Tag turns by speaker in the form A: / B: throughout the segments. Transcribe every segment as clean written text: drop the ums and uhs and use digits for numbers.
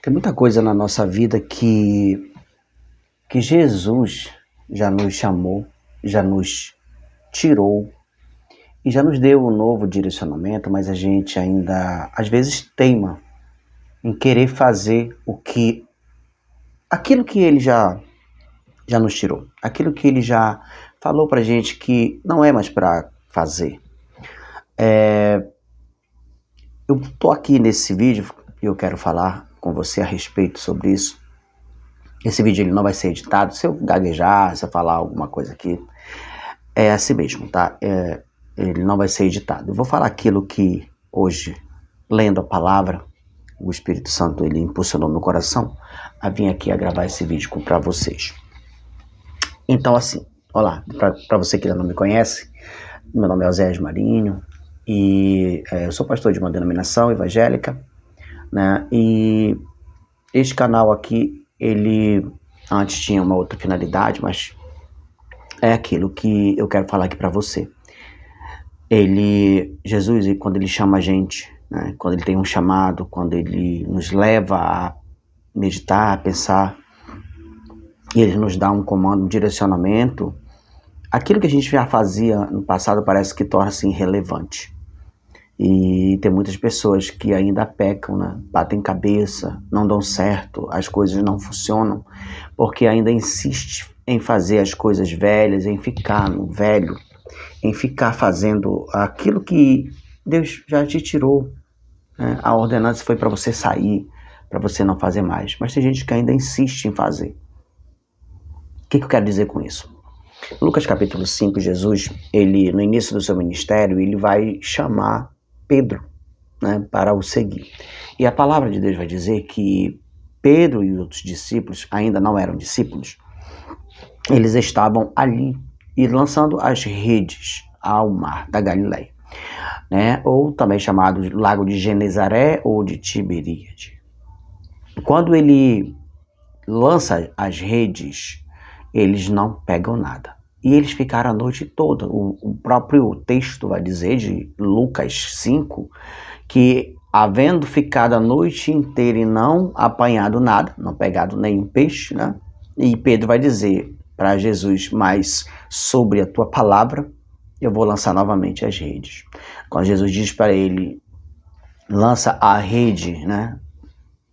A: Tem muita coisa na nossa vida que Jesus já nos chamou, já nos tirou e já nos deu um novo direcionamento, mas a gente ainda às vezes teima em querer fazer aquilo que ele já nos tirou, aquilo que ele já falou pra gente que não é mais para fazer. Eu tô aqui nesse vídeo e eu quero falar com você a respeito sobre isso. Esse vídeo ele não vai ser editado. Se eu gaguejar, se eu falar alguma coisa aqui, é assim mesmo, tá? Ele não vai ser editado. Eu vou falar aquilo que hoje, lendo a palavra, o Espírito Santo ele impulsionou meu coração a vir aqui a gravar esse vídeo para vocês. Então assim, olá, para você que ainda não me conhece, meu nome é Oséias Marinho e eu sou pastor de uma denominação evangélica, né? E este canal aqui, ele antes tinha uma outra finalidade, mas é aquilo que eu quero falar aqui para você. Jesus, quando ele chama a gente, né, quando ele tem um chamado, quando ele nos leva a meditar, a pensar, e ele nos dá um comando, um direcionamento, aquilo que a gente já fazia no passado parece que torna-se irrelevante. E tem muitas pessoas que ainda pecam, né? Batem cabeça, não dão certo, as coisas não funcionam, porque ainda insiste em fazer as coisas velhas, em ficar no velho, em ficar fazendo aquilo que Deus já te tirou, né? A ordenança foi para você sair, para você não fazer mais, mas tem gente que ainda insiste em fazer. O que eu quero dizer com isso? Lucas capítulo 5, Jesus, ele no início do seu ministério, ele vai chamar Pedro, né, para o seguir. E a palavra de Deus vai dizer que Pedro e os outros discípulos, ainda não eram discípulos, eles estavam ali e lançando as redes ao mar da Galileia, né, ou também chamado Lago de Genezaré ou de Tiberíade. Quando ele lança as redes, eles não pegam nada. E eles ficaram a noite toda. O próprio texto vai dizer, de Lucas 5, que havendo ficado a noite inteira e não apanhado nada, não pegado nenhum peixe, né? E Pedro vai dizer para Jesus, mas sobre a tua palavra, eu vou lançar novamente as redes. Quando Jesus diz para ele, lança a rede, né,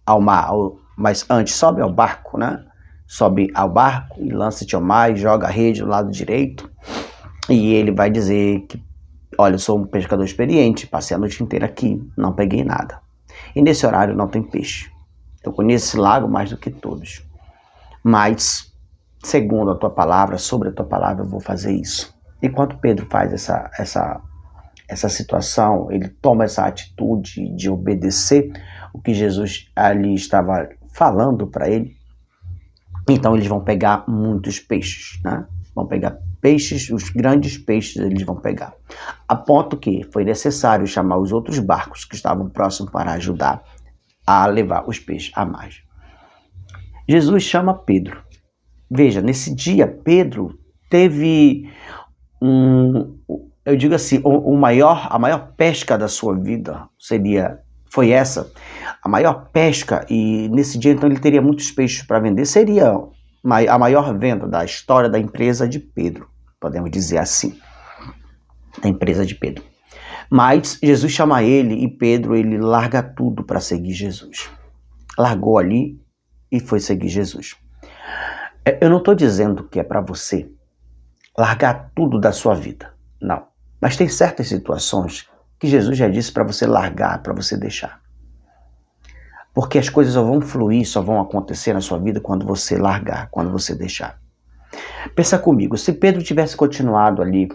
A: ao mar, mas antes sobe ao barco, né? Sobe ao barco e lança-te ao mar e joga a rede do lado direito. E ele vai dizer que, olha, eu sou um pescador experiente, passei a noite inteira aqui, não peguei nada. E nesse horário não tem peixe. Eu conheço esse lago mais do que todos. Mas, segundo a tua palavra, sobre a tua palavra, eu vou fazer isso. E quando Pedro faz essa situação, ele toma essa atitude de obedecer o que Jesus ali estava falando para ele. Então eles vão pegar muitos peixes, né? Vão pegar peixes, os grandes peixes eles vão pegar. A ponto que foi necessário chamar os outros barcos que estavam próximos para ajudar a levar os peixes a mais. Jesus chama Pedro. Veja, nesse dia Pedro teve eu digo assim, a maior pesca da sua vida foi essa, a maior pesca, e nesse dia então ele teria muitos peixes para vender, seria a maior venda da história da empresa de Pedro, podemos dizer assim, da empresa de Pedro. Mas Jesus chama ele e Pedro, ele larga tudo para seguir Jesus. Largou ali e foi seguir Jesus. Eu não estou dizendo que é para você largar tudo da sua vida, não. Mas tem certas situações que Jesus já disse para você largar, para você deixar. Porque as coisas só vão fluir, só vão acontecer na sua vida quando você largar, quando você deixar. Pensa comigo, se Pedro tivesse continuado ali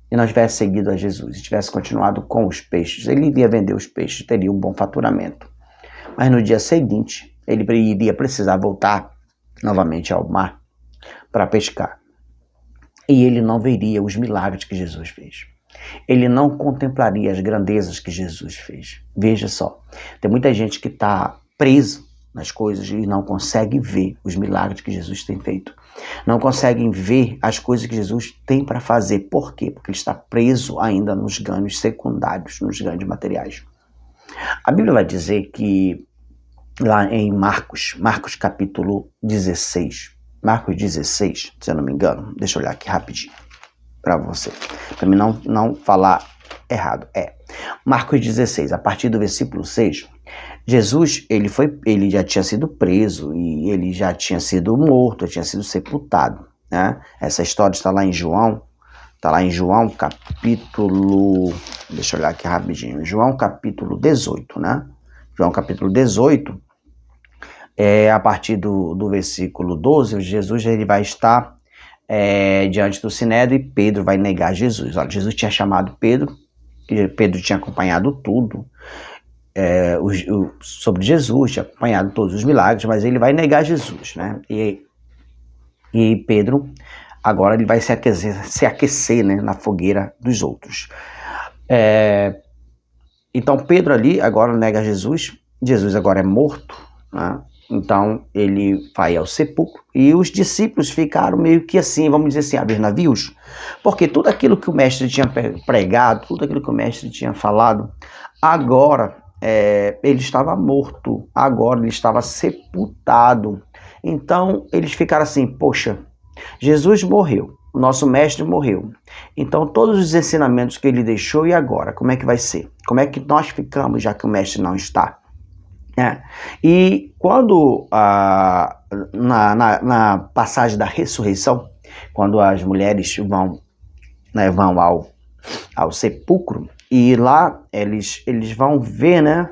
A: e não tivesse seguido a Jesus, e tivesse continuado com os peixes, ele iria vender os peixes, teria um bom faturamento. Mas no dia seguinte, ele iria precisar voltar novamente ao mar para pescar. E ele não veria os milagres que Jesus fez. Ele não contemplaria as grandezas que Jesus fez. Veja só, tem muita gente que está preso nas coisas e não consegue ver os milagres que Jesus tem feito. Não conseguem ver as coisas que Jesus tem para fazer. Por quê? Porque ele está preso ainda nos ganhos secundários, nos ganhos materiais. A Bíblia vai dizer que lá em Marcos capítulo 16. Marcos 16, se eu não me engano. Deixa eu olhar aqui rapidinho para você, para mim não falar errado. Marcos 16, a partir do versículo 6, Jesus, ele já tinha sido preso e ele já tinha sido morto, tinha sido sepultado, né? Essa história está lá em João capítulo, deixa eu olhar aqui rapidinho, João capítulo 18, né? João capítulo 18, a partir do versículo 12, Jesus ele vai estar diante do Sinédrio e Pedro vai negar Jesus. Olha, Jesus tinha chamado Pedro, e Pedro tinha acompanhado tudo sobre Jesus, tinha acompanhado todos os milagres, mas ele vai negar Jesus, né? E Pedro, agora ele vai se aquecer, né, na fogueira dos outros. Então Pedro ali agora nega Jesus, Jesus agora é morto, né? Então ele vai ao sepulcro e os discípulos ficaram meio que assim, vamos dizer assim, a ver navios, porque tudo aquilo que o mestre tinha pregado, tudo aquilo que o mestre tinha falado, agora ele estava morto, agora ele estava sepultado. Então eles ficaram assim, poxa, Jesus morreu, o nosso mestre morreu. Então todos os ensinamentos que ele deixou, e agora? Como é que vai ser? Como é que nós ficamos já que o mestre não está? E quando na passagem da ressurreição, quando as mulheres vão ao sepulcro, e lá eles vão ver, né,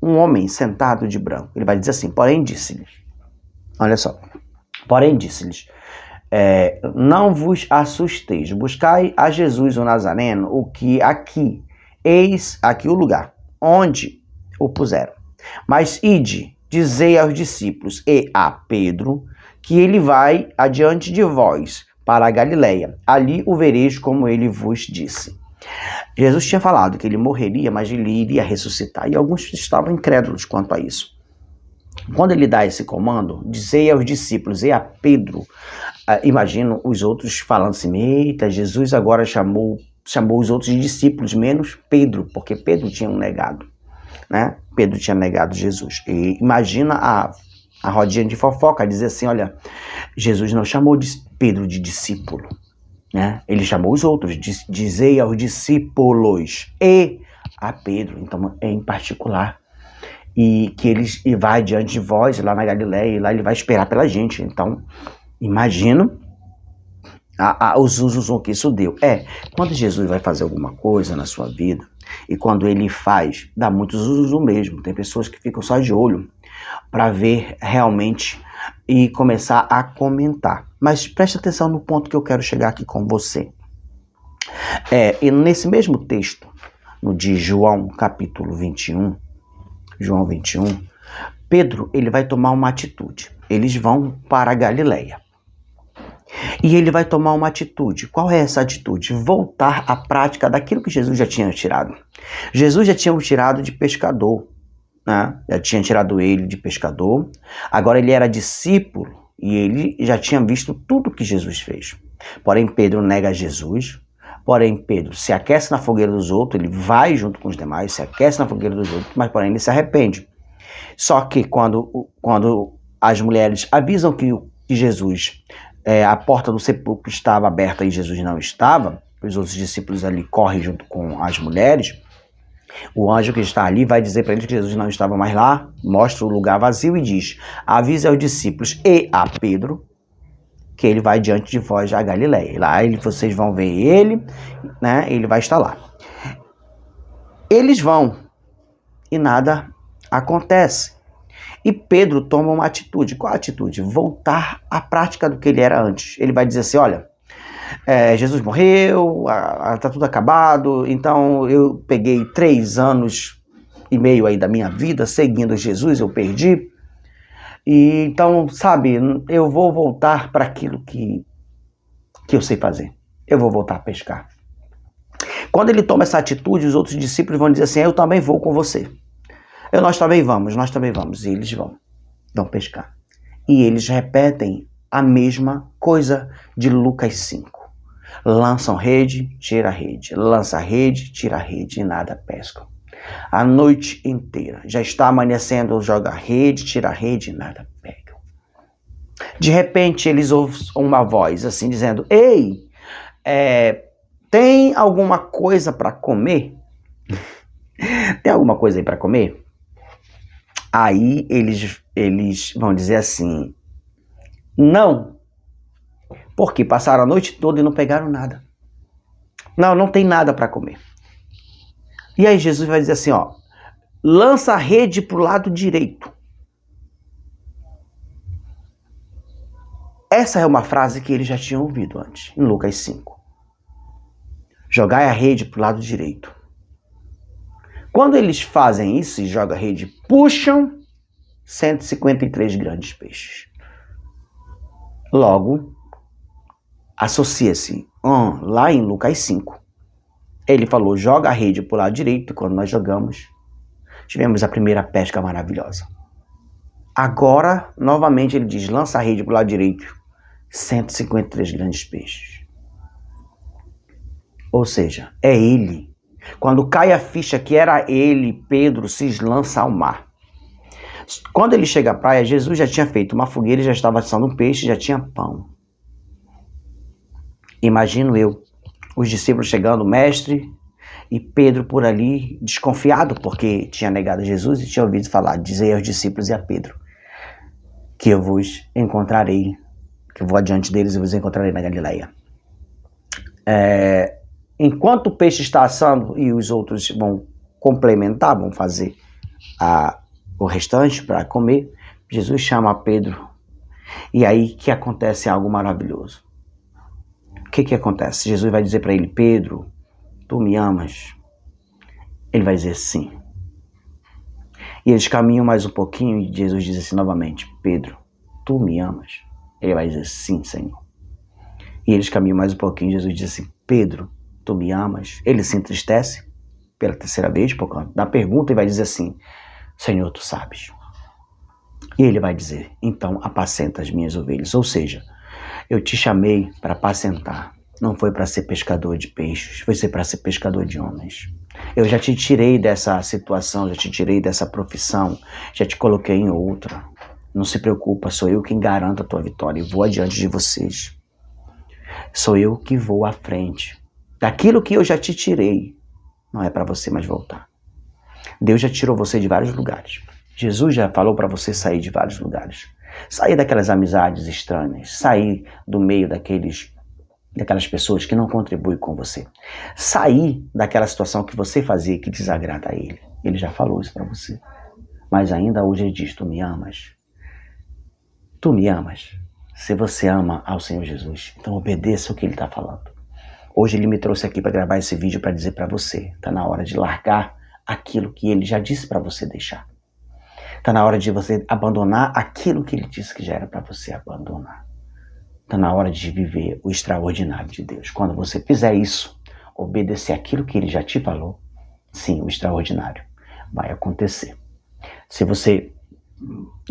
A: um homem sentado de branco. Ele vai dizer assim, porém disse-lhes, olha só, porém disse-lhes, não vos assusteis, buscai a Jesus o Nazareno, o que aqui, eis aqui o lugar, onde o puseram. Mas ide, dizei aos discípulos e a Pedro, que ele vai adiante de vós para a Galileia. Ali o vereis como ele vos disse. Jesus tinha falado que ele morreria, mas ele iria ressuscitar. E alguns estavam incrédulos quanto a isso. Quando ele dá esse comando, dizei aos discípulos e a Pedro, imagino os outros falando assim, eita, Jesus agora chamou os outros discípulos, menos Pedro, porque Pedro tinha um negado. Né? Pedro tinha negado Jesus. E imagina a rodinha de fofoca, dizer assim, olha, Jesus não chamou Pedro de discípulo, né? Ele chamou os outros, dizei aos discípulos e a Pedro, então em particular, e que ele vai diante de vós, lá na Galileia, e lá ele vai esperar pela gente. Então, imagino os usos que isso deu. Quando Jesus vai fazer alguma coisa na sua vida, e quando ele faz, dá muitos usos mesmo. Tem pessoas que ficam só de olho para ver realmente e começar a comentar. Mas preste atenção no ponto que eu quero chegar aqui com você. E nesse mesmo texto, no de João capítulo 21, João 21, Pedro ele vai tomar uma atitude. Eles vão para a Galileia. E ele vai tomar uma atitude. Qual é essa atitude? Voltar à prática daquilo que Jesus já tinha tirado. Jesus já tinha o tirado de pescador, né? Já tinha tirado ele de pescador. Agora ele era discípulo e ele já tinha visto tudo que Jesus fez. Porém, Pedro nega Jesus. Porém, Pedro se aquece na fogueira dos outros, ele vai junto com os demais, se aquece na fogueira dos outros, mas porém ele se arrepende. Só que quando as mulheres avisam que Jesus... a porta do sepulcro estava aberta e Jesus não estava, os outros discípulos ali correm junto com as mulheres, o anjo que está ali vai dizer para eles que Jesus não estava mais lá, mostra o lugar vazio e diz, avise aos discípulos e a Pedro, que ele vai diante de vós a Galileia. Lá vocês vão ver ele, né? Ele vai estar lá. Eles vão e nada acontece. E Pedro toma uma atitude. Qual a atitude? Voltar à prática do que ele era antes. Ele vai dizer assim, olha, Jesus morreu, está tudo acabado, então eu peguei 3 anos e meio aí da minha vida seguindo Jesus, eu perdi. E então, sabe, eu vou voltar para aquilo que eu sei fazer. Eu vou voltar a pescar. Quando ele toma essa atitude, os outros discípulos vão dizer assim, eu também vou com você. Nós também vamos. E eles vão pescar. E eles repetem a mesma coisa de Lucas 5. Lançam rede, tira a rede. Lança a rede, tira a rede e nada pescam. A noite inteira. Já está amanhecendo, joga a rede, tira a rede, nada pega. De repente eles ouvem uma voz assim dizendo: ei, tem alguma coisa para comer? Tem alguma coisa aí para comer? Aí eles vão dizer assim: não, porque passaram a noite toda e não pegaram nada. Não tem nada para comer. E aí Jesus vai dizer assim, ó, lança a rede para o lado direito. Essa é uma frase que eles já tinham ouvido antes, em Lucas 5. Jogai a rede para o lado direito. Quando eles fazem isso e jogam a rede, puxam 153 grandes peixes. Logo, associa-se lá em Lucas 5. Ele falou, joga a rede para o lado direito, e quando nós jogamos, tivemos a primeira pesca maravilhosa. Agora, novamente, ele diz, lança a rede para o lado direito, 153 grandes peixes. Ou seja, é ele. Quando cai a ficha que era ele, Pedro se lança ao mar. Quando ele chega à praia, Jesus já tinha feito uma fogueira, já estava assando um peixe, já tinha pão. Imagino eu, os discípulos chegando, mestre, e Pedro por ali, desconfiado, porque tinha negado Jesus e tinha ouvido falar, dizer aos discípulos e a Pedro, que eu vos encontrarei, que eu vou adiante deles e vos encontrarei na Galileia. Enquanto o peixe está assando e os outros vão complementar, vão fazer o restante para comer, Jesus chama Pedro. E aí que acontece algo maravilhoso. O que acontece? Jesus vai dizer para ele, Pedro, tu me amas? Ele vai dizer sim. E eles caminham mais um pouquinho e Jesus diz assim novamente, Pedro, tu me amas? Ele vai dizer sim, Senhor. E eles caminham mais um pouquinho e Jesus diz assim, Pedro, tu me amas? Ele se entristece pela terceira vez, por causa da pergunta, e vai dizer assim, Senhor, tu sabes. E ele vai dizer, então apacenta as minhas ovelhas. Ou seja, eu te chamei para apacentar. Não foi para ser pescador de peixes, foi para ser pescador de homens. Eu já te tirei dessa situação, já te tirei dessa profissão, já te coloquei em outra. Não se preocupa, sou eu quem garanto a tua vitória e vou adiante de vocês. Sou eu que vou à frente. Daquilo que eu já te tirei, não é para você mais voltar. Deus já tirou você de vários lugares. Jesus já falou para você sair de vários lugares. Sair daquelas amizades estranhas, sair do meio daquelas pessoas que não contribuem com você. Sair daquela situação que você fazia que desagrada a ele. Ele já falou isso para você. Mas ainda hoje ele diz, tu me amas? Tu me amas? Se você ama ao Senhor Jesus, então obedeça o que ele está falando. Hoje ele me trouxe aqui para gravar esse vídeo para dizer para você, está na hora de largar aquilo que ele já disse para você deixar. Está na hora de você abandonar aquilo que ele disse que já era para você abandonar. Está na hora de viver o extraordinário de Deus. Quando você fizer isso, obedecer aquilo que ele já te falou, sim, o extraordinário vai acontecer. Se você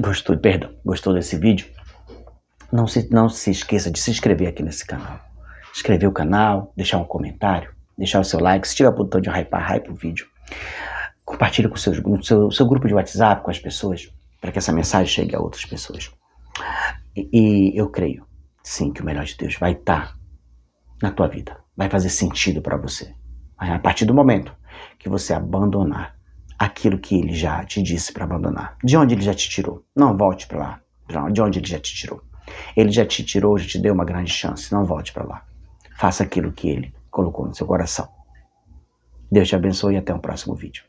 A: gostou desse vídeo, não se esqueça de se inscrever aqui nesse canal. Inscrever o canal, deixar um comentário, deixar o seu like. Se tiver botão de hype o vídeo. Compartilhe com o seu grupo de WhatsApp, com as pessoas, para que essa mensagem chegue a outras pessoas. E eu creio, sim, que o melhor de Deus vai estar na tua vida. Vai fazer sentido para você. A partir do momento que você abandonar aquilo que ele já te disse para abandonar. De onde ele já te tirou. Não volte para lá. De onde ele já te tirou. Ele já te tirou, já te deu uma grande chance. Não volte para lá. Faça aquilo que ele colocou no seu coração. Deus te abençoe e até o próximo vídeo.